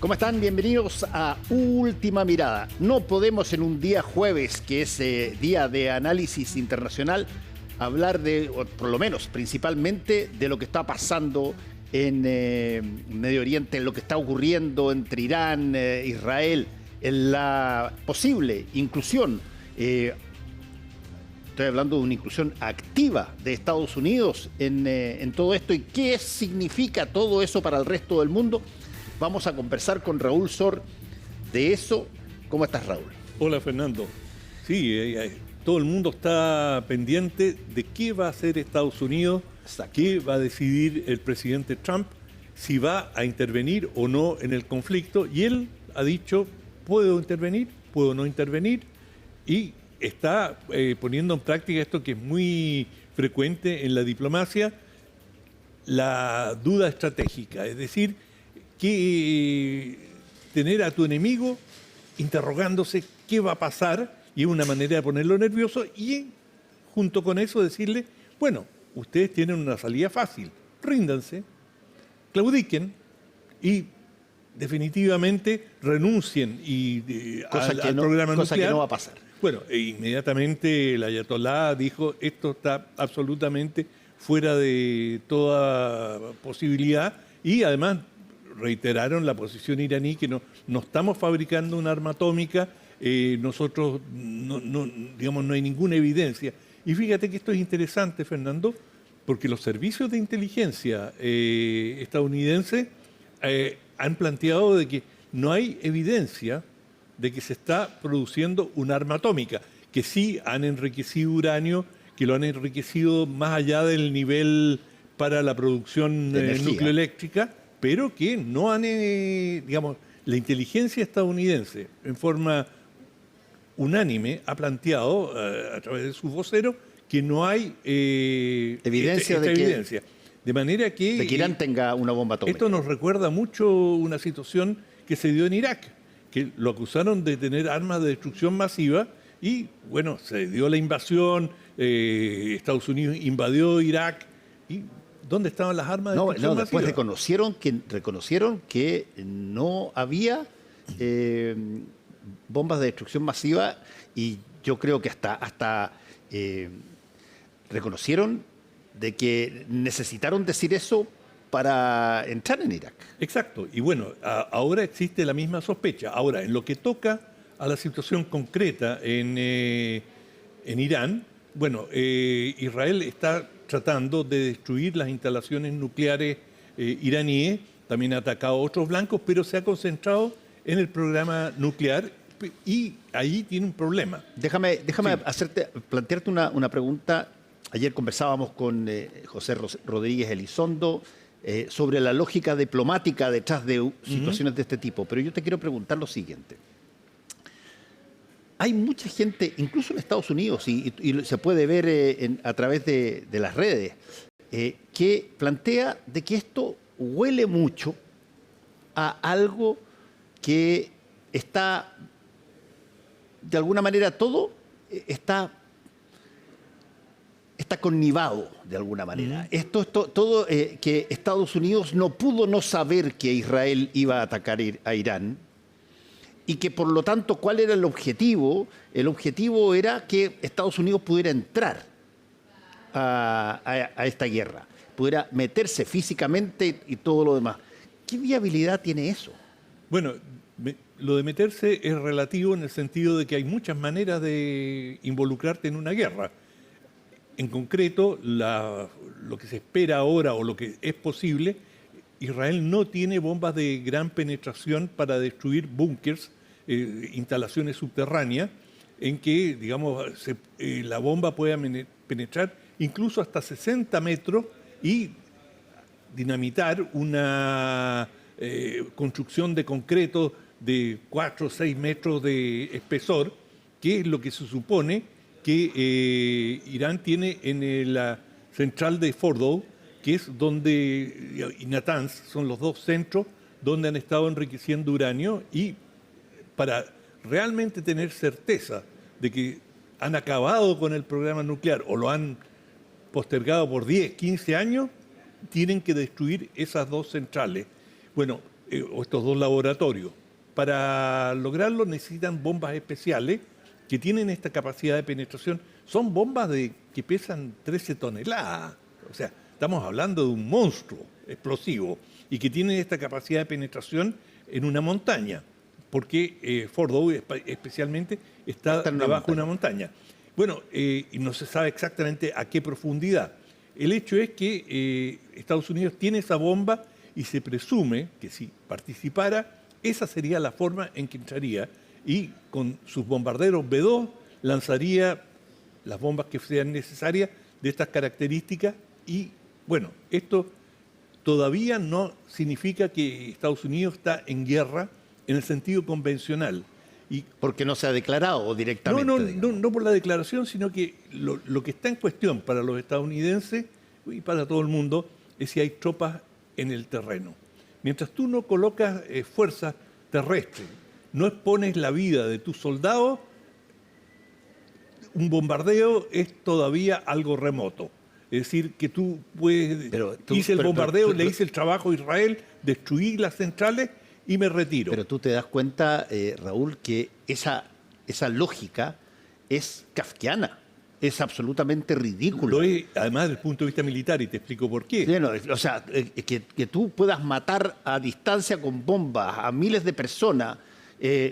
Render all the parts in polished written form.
¿Cómo están? Bienvenidos a Última Mirada. No podemos en un día jueves, que es día de análisis internacional, hablar de, o por lo menos principalmente, de lo que está pasando en Medio Oriente, en lo que está ocurriendo entre Irán, Israel, en la posible inclusión, estoy hablando de una inclusión activa de Estados Unidos en todo esto y qué significa todo eso para el resto del mundo. Vamos a conversar con Raúl Sor de eso. ¿Cómo estás, Raúl? Hola, Fernando. Sí, todo el mundo está pendiente de qué va a hacer Estados Unidos, qué va a decidir el presidente Trump, si va a intervenir o no en el conflicto. Y él ha dicho, puedo intervenir, puedo no intervenir, y está poniendo en práctica esto que es muy frecuente en la diplomacia, la duda estratégica, es decir, que tener a tu enemigo interrogándose qué va a pasar, y es una manera de ponerlo nervioso, y junto con eso decirle, bueno, ustedes tienen una salida fácil, ríndanse, claudiquen y definitivamente renuncien al programa nuclear. Cosa que no va a pasar. Bueno, inmediatamente el ayatolá dijo, esto está absolutamente fuera de toda posibilidad, y además reiteraron la posición iraní que no estamos fabricando un arma atómica, nosotros no hay ninguna evidencia. Y fíjate que esto es interesante, Fernando, porque los servicios de inteligencia estadounidenses han planteado de que no hay evidencia de que se está produciendo un arma atómica, que sí han enriquecido uranio, que lo han enriquecido más allá del nivel para la producción nucleoeléctrica, pero que no han, la inteligencia estadounidense en forma unánime ha planteado a través de sus voceros que no hay evidencia de manera que Irán tenga una bomba atómica. Esto nos recuerda mucho una situación que se dio en Irak, que lo acusaron de tener armas de destrucción masiva y, bueno, se dio la invasión, Estados Unidos invadió Irak y ¿dónde estaban las armas de destrucción masiva? Después reconocieron que no había bombas de destrucción masiva, y yo creo que hasta reconocieron de que necesitaron decir eso para entrar en Irak. Exacto. Y bueno, ahora existe la misma sospecha. Ahora, en lo que toca a la situación concreta en Irán, bueno, Israel está tratando de destruir las instalaciones nucleares iraníes, también ha atacado a otros blancos, pero se ha concentrado en el programa nuclear y ahí tiene un problema. Déjame plantearte una pregunta. Ayer conversábamos con José Rodríguez Elizondo sobre la lógica diplomática detrás de situaciones de este tipo, pero yo te quiero preguntar lo siguiente. Hay mucha gente, incluso en Estados Unidos, y se puede ver a través de las redes, que plantea de que esto huele mucho a algo que está, de alguna manera, todo está connivado, de alguna manera. Todo que Estados Unidos no pudo no saber que Israel iba a atacar a Irán, y que por lo tanto, ¿cuál era el objetivo? El objetivo era que Estados Unidos pudiera entrar a esta guerra, pudiera meterse físicamente y todo lo demás. ¿Qué viabilidad tiene eso? Bueno, lo de meterse es relativo en el sentido de que hay muchas maneras de involucrarte en una guerra. En concreto, lo que se espera ahora o lo que es posible, Israel no tiene bombas de gran penetración para destruir búnkers, instalaciones subterráneas, en que, digamos, la bomba pueda penetrar incluso hasta 60 metros y dinamitar una construcción de concreto de 4 o 6 metros de espesor, que es lo que se supone que Irán tiene en la central de Fordow, que es donde, y Natanz, son los dos centros donde han estado enriqueciendo uranio, y para realmente tener certeza de que han acabado con el programa nuclear o lo han postergado por 10, 15 años, tienen que destruir esas dos centrales. Bueno, o estos dos laboratorios. Para lograrlo necesitan bombas especiales que tienen esta capacidad de penetración. Son bombas que pesan 13 toneladas. O sea, estamos hablando de un monstruo explosivo y que tienen esta capacidad de penetración en una montaña, porque Fordow especialmente está debajo de una montaña. Bueno, y no se sabe exactamente a qué profundidad. El hecho es que Estados Unidos tiene esa bomba y se presume que si participara, esa sería la forma en que entraría y con sus bombarderos B-2 lanzaría las bombas que sean necesarias de estas características y, bueno, esto todavía no significa que Estados Unidos está en guerra en el sentido convencional. Y porque no se ha declarado directamente. No por la declaración, sino que lo que está en cuestión para los estadounidenses y para todo el mundo es si hay tropas en el terreno. Mientras tú no colocas fuerzas terrestres, no expones la vida de tus soldados, un bombardeo es todavía algo remoto. Es decir, que tú puedes... hice el bombardeo, le hice el trabajo a Israel, destruí las centrales y me retiro. Pero tú te das cuenta, Raúl, que esa lógica es kafkiana, es absolutamente ridícula. Lo es, además, desde el punto de vista militar, y te explico por qué. Bueno, o sea, que tú puedas matar a distancia con bombas a miles de personas,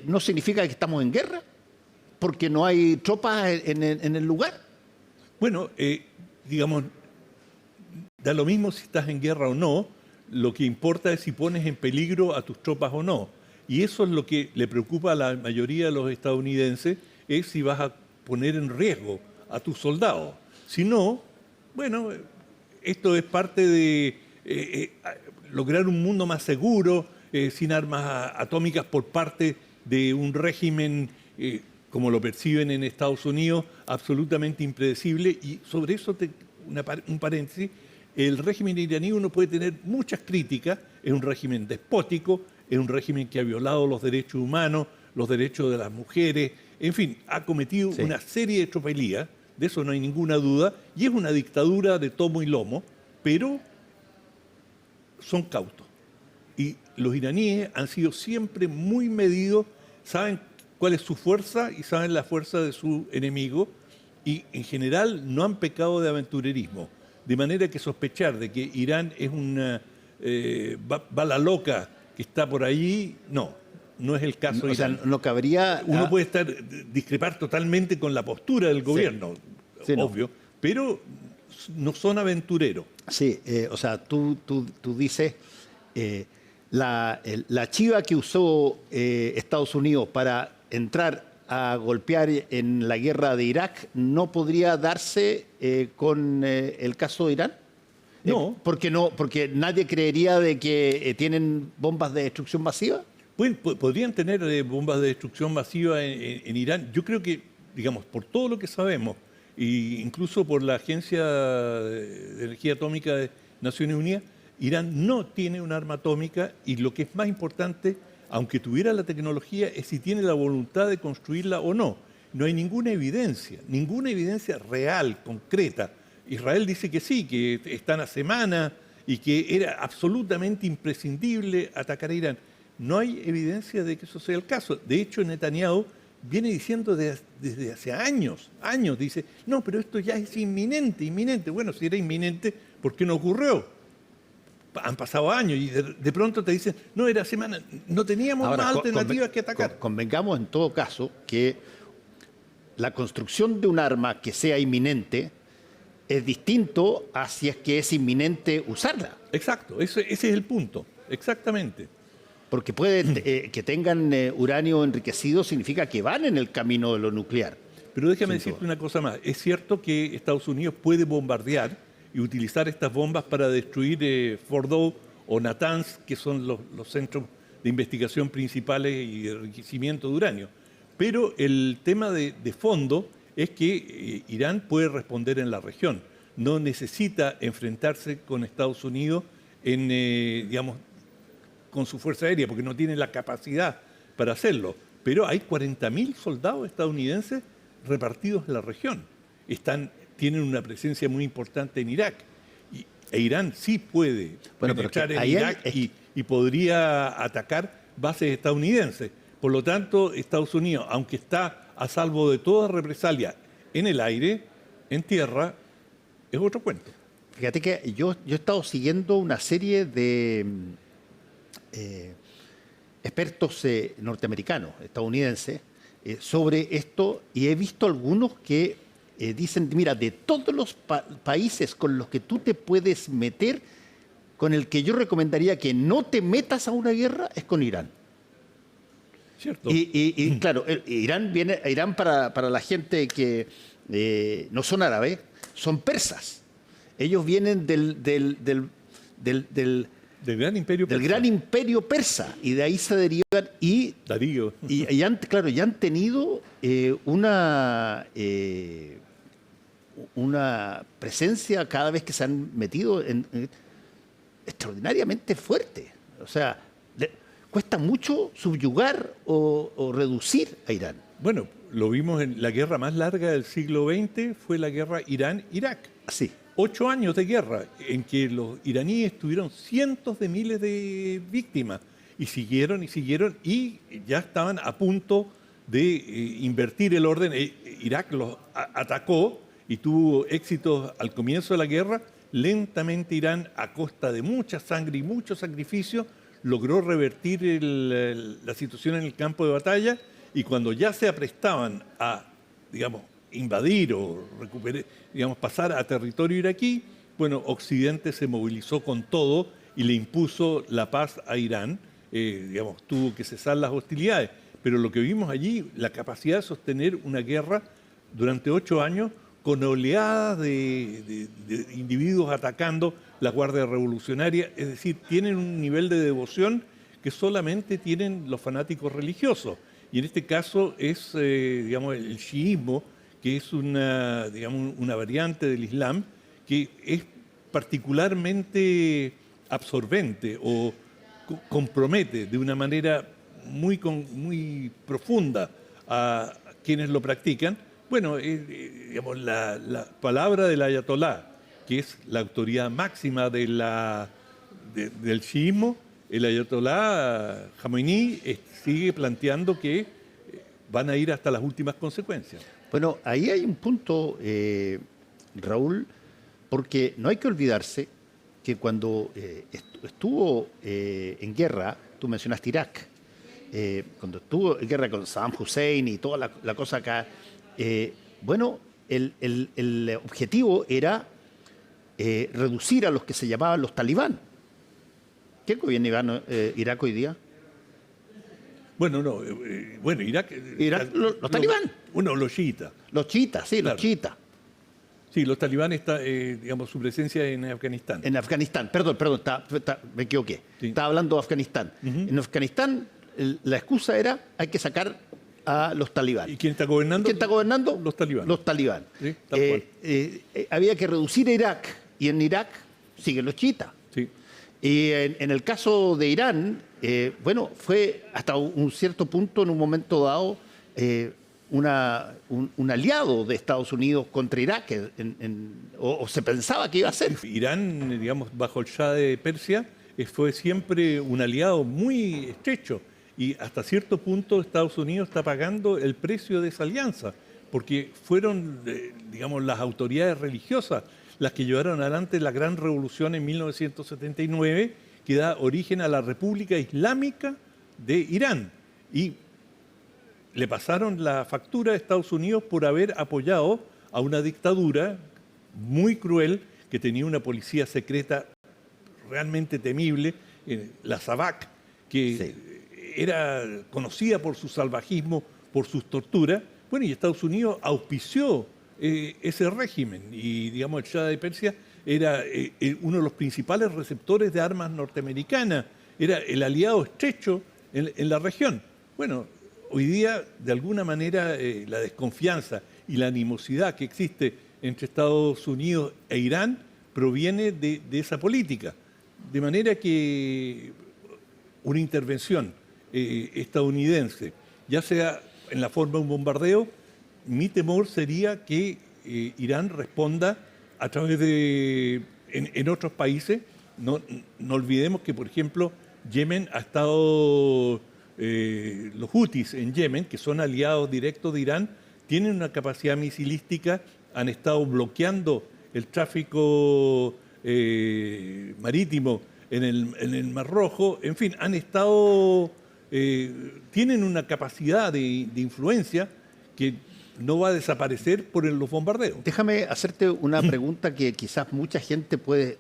¿no significa que estamos en guerra? Porque no hay tropas en el lugar. Bueno, digamos, da lo mismo si estás en guerra o no, lo que importa es si pones en peligro a tus tropas o no. Y eso es lo que le preocupa a la mayoría de los estadounidenses, es si vas a poner en riesgo a tus soldados. Si no, bueno, esto es parte de lograr un mundo más seguro, sin armas atómicas por parte de un régimen, como lo perciben en Estados Unidos, absolutamente impredecible. Y sobre eso, un paréntesis, el régimen iraní uno puede tener muchas críticas, es un régimen despótico, es un régimen que ha violado los derechos humanos, los derechos de las mujeres, en fin, ha cometido una serie de tropelías, de eso no hay ninguna duda, y es una dictadura de tomo y lomo, pero son cautos. Y los iraníes han sido siempre muy medidos, saben cuál es su fuerza y saben la fuerza de su enemigo, y en general no han pecado de aventurerismo. De manera que sospechar de que Irán es una bala loca que está por allí, no es el caso. O sea, no cabría... Uno puede discrepar totalmente con la postura del gobierno, obvio, pero no son aventureros. Sí, o sea, tú dices, la chiva que usó Estados Unidos para entrar a golpear en la guerra de Irak no podría darse con el caso de Irán. No. Porque nadie creería de que tienen bombas de destrucción masiva. Podrían tener bombas de destrucción masiva en Irán. Yo creo que, digamos, por todo lo que sabemos, e incluso por la Agencia de Energía Atómica de Naciones Unidas, Irán no tiene un arma atómica y lo que es más importante, aunque tuviera la tecnología, es si tiene la voluntad de construirla o no. No hay ninguna evidencia real, concreta. Israel dice que sí, que están a semana y que era absolutamente imprescindible atacar a Irán. No hay evidencia de que eso sea el caso. De hecho, Netanyahu viene diciendo desde hace años, dice, no, pero esto ya es inminente. Bueno, si era inminente, ¿por qué no ocurrió? Han pasado años y de pronto te dicen, no, era semana, no teníamos más alternativas que atacar. Convengamos en todo caso que la construcción de un arma que sea inminente es distinto a si es que es inminente usarla. Exacto, ese es el punto, exactamente. Porque puede que tengan uranio enriquecido, significa que van en el camino de lo nuclear. Pero déjame decirte una cosa más. Es cierto que Estados Unidos puede bombardear y utilizar estas bombas para destruir Fordow o Natanz, que son los centros de investigación principales y de enriquecimiento de uranio. Pero el tema de fondo es que Irán puede responder en la región. No necesita enfrentarse con Estados Unidos digamos, con su fuerza aérea, porque no tiene la capacidad para hacerlo. Pero hay 40.000 soldados estadounidenses repartidos en la región. Tienen una presencia muy importante en Irak. E Irán sí puede penetrar en Irak y podría atacar bases estadounidenses. Por lo tanto, Estados Unidos, aunque está a salvo de toda represalia en el aire, en tierra, es otro cuento. Fíjate que yo he estado siguiendo una serie de expertos norteamericanos, estadounidenses, sobre esto, y he visto algunos que dicen, mira, de todos los países con los que tú te puedes meter, con el que yo recomendaría que no te metas a una guerra es con Irán. ¿Cierto? Y claro, Irán para la gente que no son árabes, son persas. Ellos vienen del gran imperio persa. Del gran imperio persa, y de ahí se derivan Darío. y han, claro, ya han tenido una presencia cada vez que se han metido extraordinariamente fuerte. O sea, cuesta mucho subyugar o reducir a Irán. Bueno, lo vimos en la guerra más larga del siglo XX, fue la guerra Irán-Irak. Sí. 8 años de guerra en que los iraníes tuvieron cientos de miles de víctimas y siguieron y ya estaban a punto de invertir el orden. Irak los atacó y tuvo éxitos al comienzo de la guerra. Lentamente Irán, a costa de mucha sangre y mucho sacrificio, logró revertir la situación en el campo de batalla, y cuando ya se aprestaban a, digamos, invadir o recuperar, digamos, pasar a territorio iraquí, bueno, Occidente se movilizó con todo y le impuso la paz a Irán, digamos, tuvo que cesar las hostilidades. Pero lo que vimos allí, la capacidad de sostener una guerra durante 8 años con oleadas de individuos atacando la Guardia Revolucionaria, es decir, tienen un nivel de devoción que solamente tienen los fanáticos religiosos. Y en este caso es, digamos, el chiismo, que es una, digamos, una variante del Islam que es particularmente absorbente o compromete de una manera muy profunda a quienes lo practican. Bueno, digamos, la palabra del ayatolá, que es la autoridad máxima del chiismo, el ayatolá Jamenei sigue planteando que van a ir hasta las últimas consecuencias. Bueno, ahí hay un punto, Raúl, porque no hay que olvidarse que cuando estuvo en guerra, tú mencionaste Irak, cuando estuvo en guerra con Saddam Hussein y toda la cosa acá, bueno, el objetivo era reducir a los que se llamaban los talibán. ¿Qué gobierna Irak hoy día? Bueno, no, bueno, Irak los talibán. Bueno, los chiitas. Los chiitas, sí, claro. Los chiitas. Sí, los talibanes, digamos, su presencia en Afganistán. En Afganistán, perdón, me equivoqué. Sí. Estaba hablando de Afganistán. En Afganistán la excusa era hay que sacar a los talibán. ¿Y quién está gobernando? ¿Quién está gobernando? Los talibán. Los talibán. Sí, había que reducir a Irak, y en Irak siguen los chiitas. Sí. Y en el caso de Irán, bueno, fue hasta un cierto punto, en un momento dado, un aliado de Estados Unidos contra Irak, o se pensaba que iba a ser. Irán, digamos, bajo el Shah de Persia, fue siempre un aliado muy estrecho, y hasta cierto punto Estados Unidos está pagando el precio de esa alianza, porque fueron, digamos, las autoridades religiosas las que llevaron adelante la gran revolución en 1979, que da origen a la República Islámica de Irán. Y le pasaron la factura a Estados Unidos por haber apoyado a una dictadura muy cruel que tenía una policía secreta realmente temible, la SAVAK, que era conocida por su salvajismo, por sus torturas. Bueno, y Estados Unidos auspició ese régimen, y digamos el Shah de Persia era uno de los principales receptores de armas norteamericanas, era el aliado estrecho en la región. Bueno, hoy día, de alguna manera, la desconfianza y la animosidad que existe entre Estados Unidos e Irán proviene de esa política. De manera que una intervención estadounidense, ya sea en la forma de un bombardeo, mi temor sería que Irán responda a través de, en otros países. No olvidemos que, por ejemplo, Yemen ha estado, los hutis en Yemen, que son aliados directos de Irán, tienen una capacidad misilística, han estado bloqueando el tráfico marítimo en el Mar Rojo, en fin, han estado, tienen una capacidad de influencia que no va a desaparecer por los bombardeos. Déjame hacerte una pregunta que quizás mucha gente puede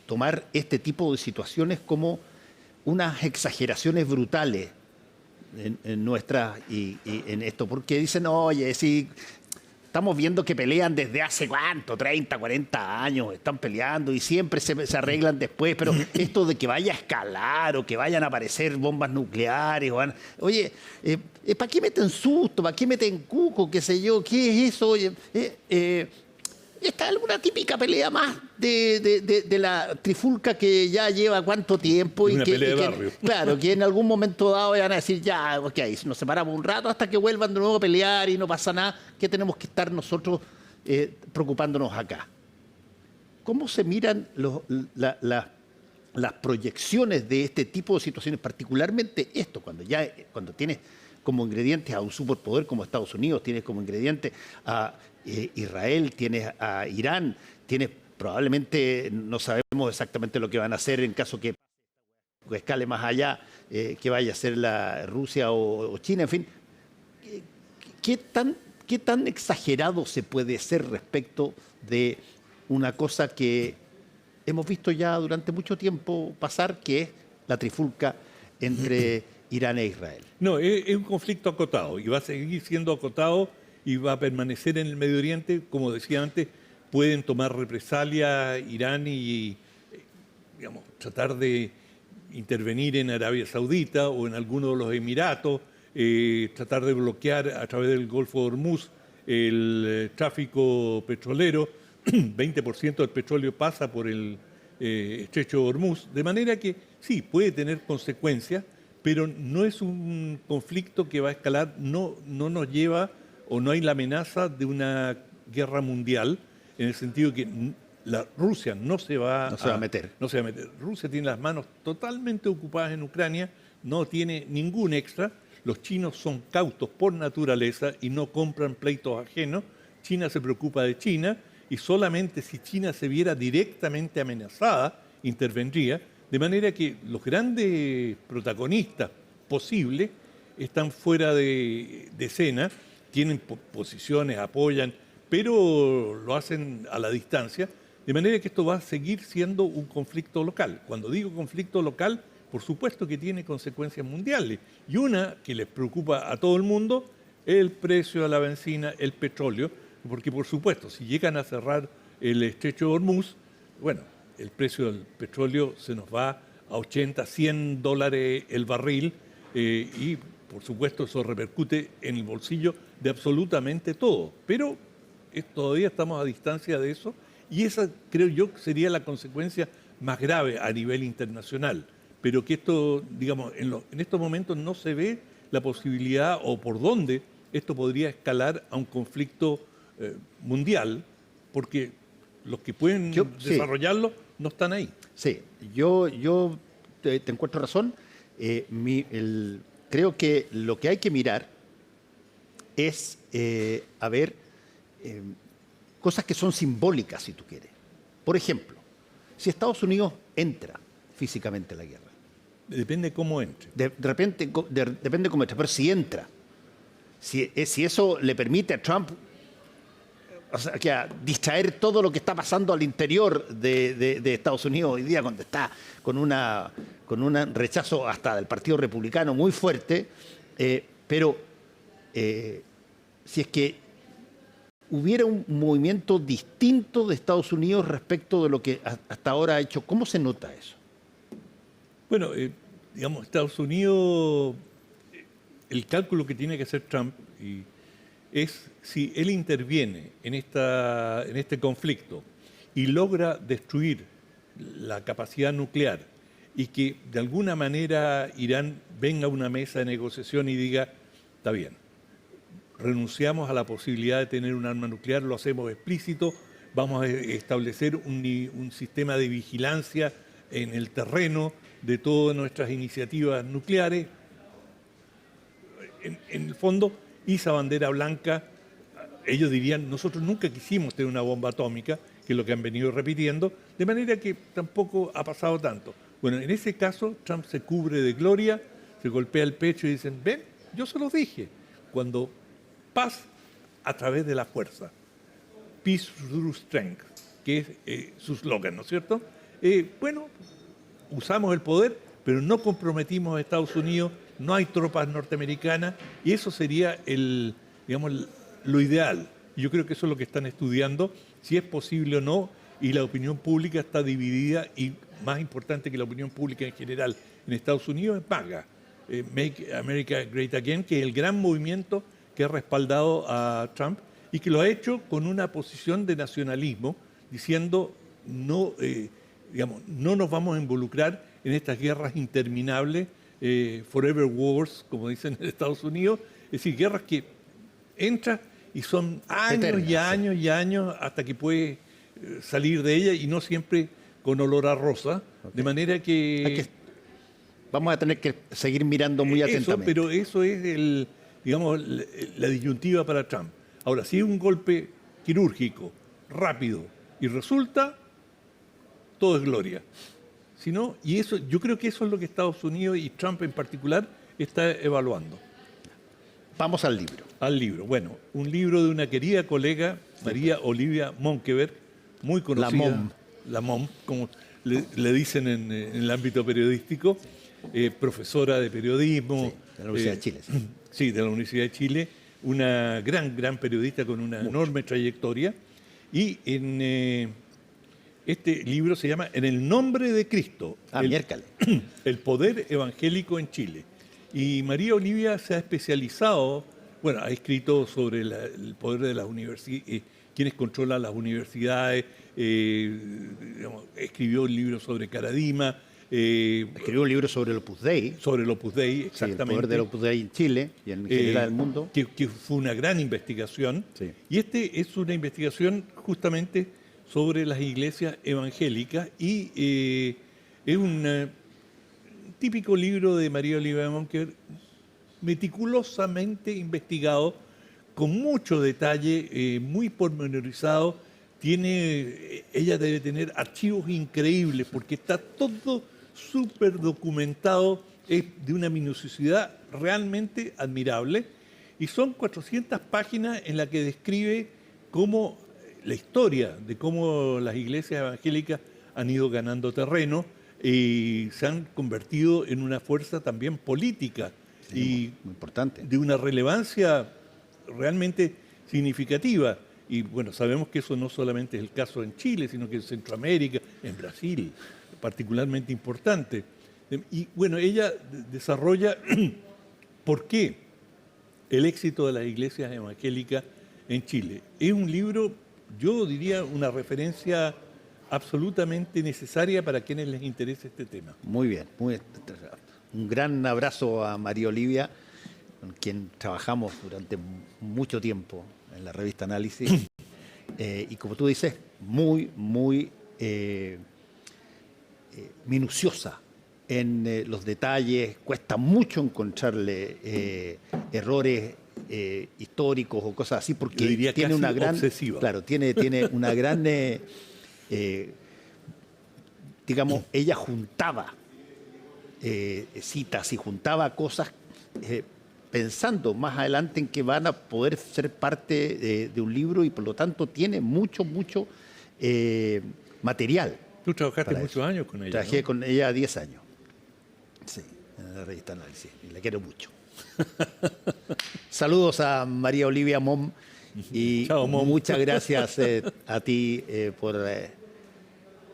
tomar este tipo de situaciones como unas exageraciones brutales en nuestras y en esto, porque dicen, oye, sí, estamos viendo que pelean desde hace cuánto, 30, 40 años, están peleando y siempre se arreglan después, pero esto de que vaya a escalar o que vayan a aparecer bombas nucleares, oye, ¿para qué meten susto? ¿Para qué meten cuco? ¿Qué sé yo? ¿Qué es eso? Oye, esta es una típica pelea más de la trifulca que ya lleva cuánto tiempo. Una pelea de barrio. Claro, que en algún momento dado van a decir, ya, ok, nos separamos un rato hasta que vuelvan de nuevo a pelear y no pasa nada, que tenemos que estar nosotros preocupándonos acá. ¿Cómo se miran las proyecciones de este tipo de situaciones, particularmente esto, cuando tienes como ingredientes a un superpoder como Estados Unidos, tienes como ingrediente a Israel, tienes a Irán, tienes probablemente, no sabemos exactamente lo que van a hacer en caso que escale más allá, que vaya a ser la Rusia o China, en fin. ¿Qué tan exagerado se puede ser respecto de una cosa que hemos visto ya durante mucho tiempo pasar, que es la trifulca entre Irán e Israel? No, es un conflicto acotado y va a seguir siendo acotado y va a permanecer en el Medio Oriente. Como decía antes, pueden tomar represalia Irán y digamos, tratar de intervenir en Arabia Saudita o en alguno de los Emiratos, tratar de bloquear a través del Golfo de Hormuz el tráfico petrolero. 20% del petróleo pasa por el estrecho de Hormuz, de manera que sí, puede tener consecuencias, pero no es un conflicto que va a escalar, no nos lleva o no hay la amenaza de una guerra mundial, en el sentido que Rusia no se va a meter. No se va a meter. Rusia tiene las manos totalmente ocupadas en Ucrania, no tiene ningún extra. Los chinos son cautos por naturaleza y no compran pleitos ajenos. China se preocupa de China y solamente si China se viera directamente amenazada, intervendría. De manera que los grandes protagonistas posibles están fuera de escena, tienen posiciones, apoyan, pero lo hacen a la distancia, de manera que esto va a seguir siendo un conflicto local. Cuando digo conflicto local, por supuesto que tiene consecuencias mundiales, y una que les preocupa a todo el mundo, el precio de la benzina, el petróleo, porque por supuesto, si llegan a cerrar el estrecho de Hormuz, bueno, el precio del petróleo se nos va a 80, 100 dólares el barril, y por supuesto eso repercute en el bolsillo de absolutamente todo, pero todavía estamos a distancia de eso y esa creo yo sería la consecuencia más grave a nivel internacional, pero que esto, digamos, en estos momentos no se ve la posibilidad o por dónde esto podría escalar a un conflicto mundial, porque los que pueden desarrollarlo no están ahí. Sí, yo te encuentro razón. Creo que lo que hay que mirar es a ver cosas que son simbólicas, si tú quieres. Por ejemplo, si Estados Unidos entra físicamente a la guerra. Depende cómo entre. Depende cómo entre, pero si entra, si eso le permite a Trump, o sea, que a distraer todo lo que está pasando al interior de Estados Unidos hoy día, cuando está con un rechazo hasta del Partido Republicano muy fuerte, pero si es que hubiera un movimiento distinto de Estados Unidos respecto de lo que hasta ahora ha hecho, ¿cómo se nota eso? Bueno, digamos, Estados Unidos, el cálculo que tiene que hacer Trump es si él interviene en este conflicto y logra destruir la capacidad nuclear y que de alguna manera Irán venga a una mesa de negociación y diga, está bien, renunciamos a la posibilidad de tener un arma nuclear, lo hacemos explícito, vamos a establecer un sistema de vigilancia en el terreno de todas nuestras iniciativas nucleares. En el fondo, esa bandera blanca, ellos dirían, nosotros nunca quisimos tener una bomba atómica, que es lo que han venido repitiendo, de manera que tampoco ha pasado tanto. Bueno, en ese caso, Trump se cubre de gloria, se golpea el pecho y dicen, ven, yo se los dije, cuando paz a través de la fuerza, peace through strength, que es su slogan, ¿no es cierto? Bueno, usamos el poder, pero no comprometimos a Estados Unidos, no hay tropas norteamericanas, y eso sería lo ideal. Yo creo que eso es lo que están estudiando, si es posible o no, y la opinión pública está dividida, y más importante que la opinión pública en general en Estados Unidos es MAGA, Make America Great Again, que es el gran movimiento que ha respaldado a Trump y que lo ha hecho con una posición de nacionalismo, diciendo no nos vamos a involucrar en estas guerras interminables, forever wars, como dicen en Estados Unidos, es decir, guerras que entran y son años eternas, y años y años hasta que puede salir de ella y no siempre con olor a rosa, de manera que vamos a tener que seguir mirando muy atentamente. Pero eso es la disyuntiva para Trump. Ahora, si es un golpe quirúrgico, rápido y resulta, todo es gloria. Si no, y eso, yo creo que eso es lo que Estados Unidos y Trump en particular está evaluando. Vamos al libro. Al libro. Bueno, un libro de una querida colega, María Olivia Monkeberg, muy conocida. La MOM, como le dicen en el ámbito periodístico, profesora de periodismo. Sí, de la Universidad de Chile. Sí. Sí, de la Universidad de Chile, una gran periodista con una enorme trayectoria. Y en este libro se llama En el nombre de Cristo, el poder evangélico en Chile. Y María Olivia se ha especializado, bueno, ha escrito sobre el poder de las universidades, quienes controlan las universidades, escribió un libro sobre Caradima. Escribió un libro sobre el Opus Dei. Sobre el Opus Dei, exactamente. Sí, el poder del Opus Dei en Chile y en general del mundo. Que fue una gran investigación. Sí. Y este es una investigación justamente sobre las iglesias evangélicas y es un típico libro de María Olivia Monkeberg, meticulosamente investigado, con mucho detalle, muy pormenorizado. Ella debe tener archivos increíbles porque está todo súper documentado, es de una minuciosidad realmente admirable, y son 400 páginas en las que describe cómo la historia de cómo las iglesias evangélicas han ido ganando terreno y se han convertido en una fuerza también política, sí, y muy importante, de una relevancia realmente significativa. Y bueno, sabemos que eso no solamente es el caso en Chile, sino que en Centroamérica, en Brasil, particularmente importante. Y bueno, ella desarrolla por qué el éxito de las iglesias evangélicas en Chile. Es un libro, yo diría, una referencia absolutamente necesaria para quienes les interese este tema. Muy bien, un gran abrazo a María Olivia, con quien trabajamos durante mucho tiempo en la revista Análisis, y como tú dices, muy minuciosa en los detalles, cuesta mucho encontrarle errores históricos o cosas así, porque tiene una gran obsesiva. Claro, tiene una gran digamos, ella juntaba citas y juntaba cosas pensando más adelante en que van a poder ser parte de un libro, y por lo tanto tiene mucho material. Tú trabajaste muchos años con ella. Trabajé con ella 10 años. Sí, en la revista Análisis. Y la quiero mucho. Saludos a María Olivia Mom. Y chao, Mom. Muchas gracias a ti por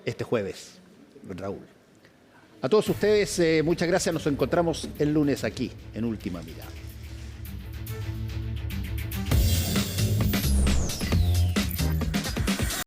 este jueves, Raúl. A todos ustedes, muchas gracias. Nos encontramos el lunes aquí en Última Mirada.